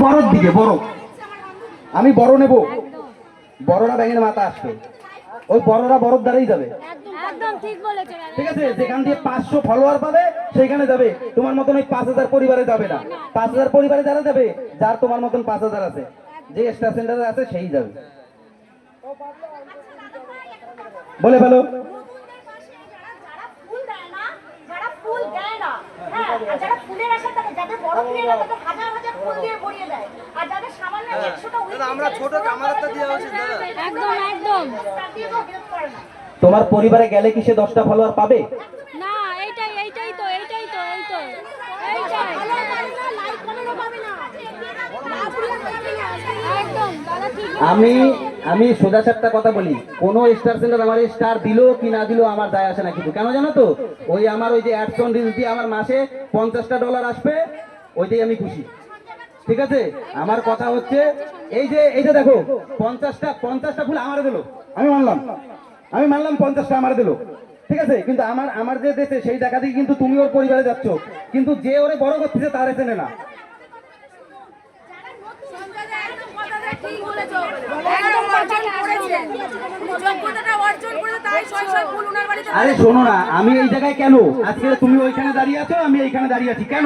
বড়র দিকে, বড় আমি বড় নেব, বড়রা ব্যাঙের মাথা আসবে, ওই বড়রা বড়র দ্বারাই যাবে। ঠিক আছে, যেখান দিয়ে 500 ফলোয়ার পাবে সেখানে যাবে, তোমার মতন ওই 5000 পরিবারে যাবে না। 5000 পরিবারে যারা যাবে, যার তোমার মতন 5000 আছে, যে স্টার সেন্টারে আছে সেই যাবে। বলে ফেলো। তোমার পরিবারে গেলে কি সে 10টা ফলোয়ার পাবে? না, এইটাই তো আমি আমি সোজা সাপটা কথা বলি, কোন স্টার সেন্টার আমার স্টার দিলো কি না দিলো আমার যায় আসে না কিছু। কেন জানো তো? ওই আমার ওই যে অ্যাডসন রিলস দিয়ে আমার মাসে $50 আসবে, ওইটাই আমি খুশি। ঠিক আছে, আমার কথা হচ্ছে এই যে দেখো 50টা ফুল আমারে দিলো, আমি মানলাম 50টা আমারে দিলো। ঠিক আছে, কিন্তু আমার যে দেশে সেই টাকা দিয়ে কিন্তু তুমি ওর পরিবারে যাচ্ছ, কিন্তু যে ওরে বড় করতেছে তার চেনে না। আরে শোনো না, আমি এই জায়গায় কেন আজকে, তুমি ওইখানে দাঁড়িয়ে আছো, আমি এইখানে দাঁড়িয়ে আছি কেন?